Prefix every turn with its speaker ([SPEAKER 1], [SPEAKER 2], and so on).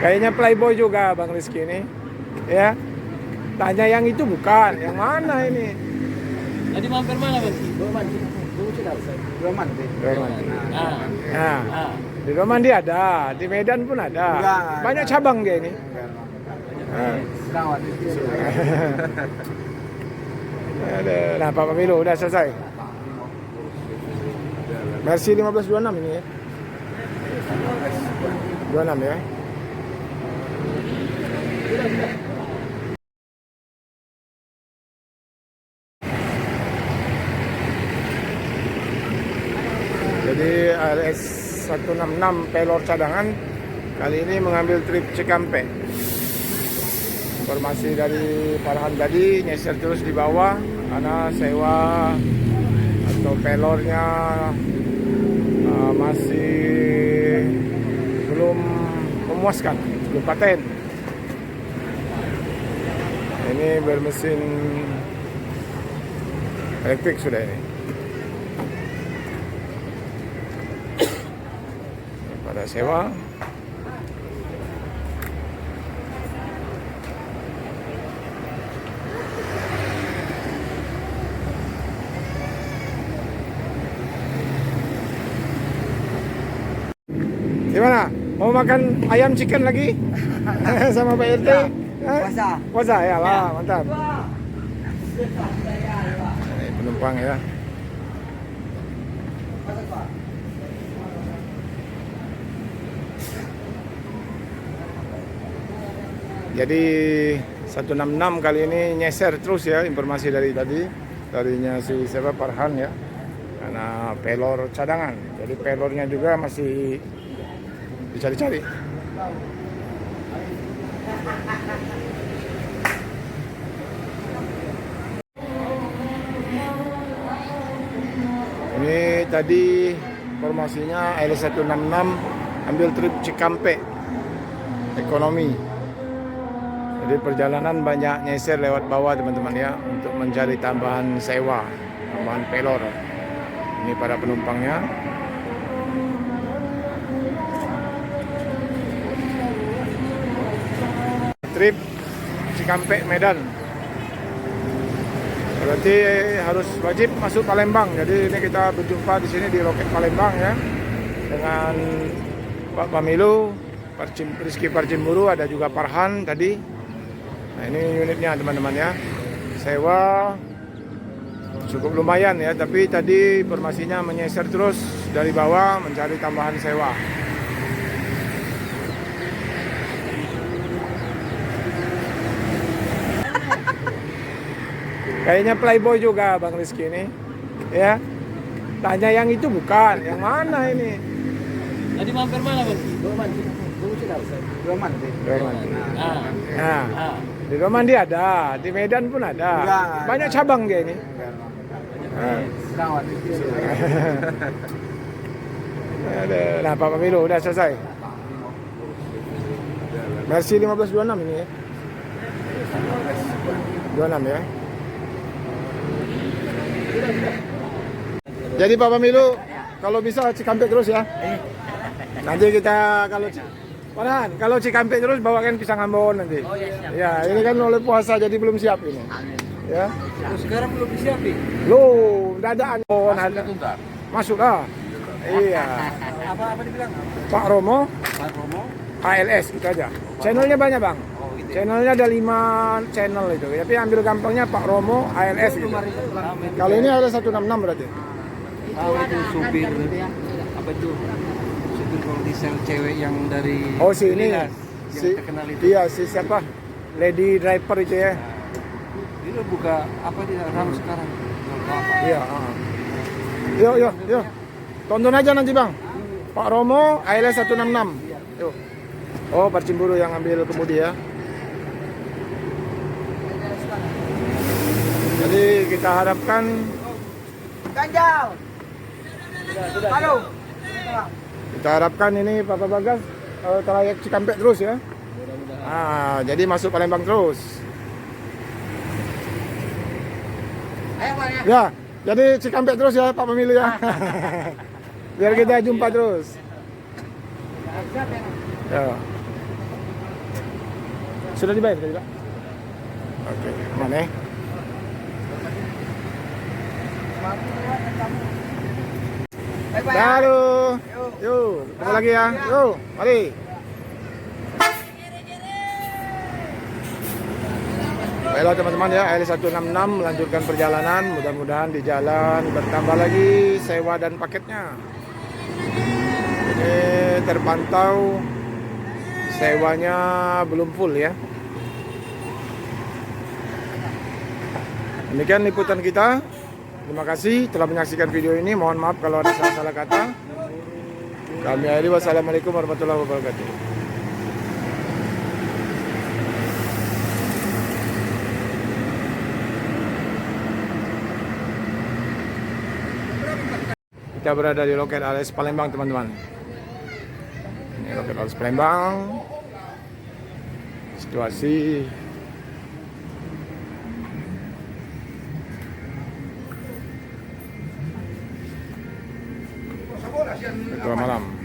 [SPEAKER 1] Kayaknya playboy juga Bang Rizky ini. Ya. Tanya yang itu bukan, yang mana ini?
[SPEAKER 2] Tadi mampir mana, Bang?
[SPEAKER 1] Roman. Nah,
[SPEAKER 2] Ah.
[SPEAKER 1] di Roman dia ada, di Medan pun ada. Banyak cabang dia ini. Nah, Pak Pemilu udah selesai. Mercy 1526 ini ya. 26 ya. Jadi RS 166 pelor cadangan kali ini mengambil trip Cikampek. Informasi dari Farhan tadi nyeser terus di bawah karena sewa atau pelornya masih belum memuaskan, belum paten. Ini bermesin elektrik sudah ini. Pada sewa. Gimana? Mau makan ayam chicken lagi? Sama Pak RT?
[SPEAKER 3] Puasa.
[SPEAKER 1] Puasa ya, wah, mantap. Ini penumpang ya. Jadi 166 kali ini nyeser terus ya, informasi dari tadi. Darinya si siapa Farhan ya. Karena pelor cadangan. Jadi pelornya juga masih dicari-cari. Ini tadi informasinya L166 ambil trip Cikampek ekonomi. Jadi perjalanan banyak nyeser lewat bawah teman-teman ya untuk mencari tambahan sewa, tambahan pelor. Ini para penumpangnya. Trip Cikampek Medan. Berarti harus wajib masuk Palembang. Jadi ini kita berjumpa di sini di loket Palembang ya dengan Pak Pamilu, Rizky Parcimburu, ada juga Farhan tadi. Nah ini unitnya teman-teman ya. Sewa cukup lumayan ya, tapi tadi informasinya menyeser terus dari bawah mencari tambahan sewa. Kayaknya playboy juga Bang Rizky ini. Ya. Tanya yang itu bukan, yang mana ini?
[SPEAKER 2] Tadi mampir mana, Bang?
[SPEAKER 3] Roman.
[SPEAKER 1] Nah, di Roman dia ada, di Medan pun ada. Banyak cabang dia ini. Nah, Pak Pemilu udah selesai. Mercy 1526 ini ya. 26 ya. Jadi Pak Pemilu kalau bisa Cikampek terus ya. Nanti kita kalau Cikampek terus bawakan pisang Ambon nanti.
[SPEAKER 3] Oh ya siap.
[SPEAKER 1] Ya, ini kan oleh puasa jadi belum siap ini. Ya.
[SPEAKER 3] Sekarang belum disiapin.
[SPEAKER 1] Loh, dadaan. Oh, masuk lah. Iya.
[SPEAKER 3] Apa dibilang?
[SPEAKER 1] Pak Romo,
[SPEAKER 3] Pak Romo.
[SPEAKER 1] ALS gitu aja. Channelnya banyak Bang.
[SPEAKER 3] Oh gitu.
[SPEAKER 1] Channelnya ada 5 channel itu. Tapi ambil gampangnya Pak Romo ALS gitu. Kalau ini ada 166 berarti.
[SPEAKER 3] Tahu itu supir apa itu? Supir kalau diesel cewek yang dari
[SPEAKER 1] Oh si ini.
[SPEAKER 3] Dinas,
[SPEAKER 1] Si,
[SPEAKER 3] yang terkenal itu.
[SPEAKER 1] iya si siapa? Lady driver itu ya.
[SPEAKER 3] Dia udah buka apa di RAM sekarang? Jual apa?
[SPEAKER 1] Iya. Yuk. Tonton aja nanti Bang. Pak Romo ALS 166. Yuk. Oh, Parcimburu yang ambil kemudi ya. Jadi kita harapkan
[SPEAKER 3] Ganjal. Halo.
[SPEAKER 1] Kita harapkan ini Bapak Bagas trayek Cikampek terus ya. Jadi masuk Palembang terus.
[SPEAKER 3] Ayo Pak ya.
[SPEAKER 1] Ya, jadi Cikampek terus ya Pak Pemilu ya. Biar kita jumpa terus.
[SPEAKER 3] Siap ya.
[SPEAKER 1] Ya. Sudah dibayar tadi, Pak? Oke, mana? Halo. Yuk, ketemu lagi ya. Yuk, mari. Baiklah teman-teman ya, L166 melanjutkan perjalanan. Mudah-mudahan di jalan bertambah lagi sewa dan paketnya. Ini terpantau sewanya belum full ya. Demikian liputan kita. Terima kasih telah menyaksikan video ini. Mohon maaf kalau ada salah-salah kata. Kami akhiri, wassalamualaikum warahmatullahi wabarakatuh. Kita berada di loket ALS Palembang, teman-teman. Ini loket ALS Palembang. Situasi Ketua malam.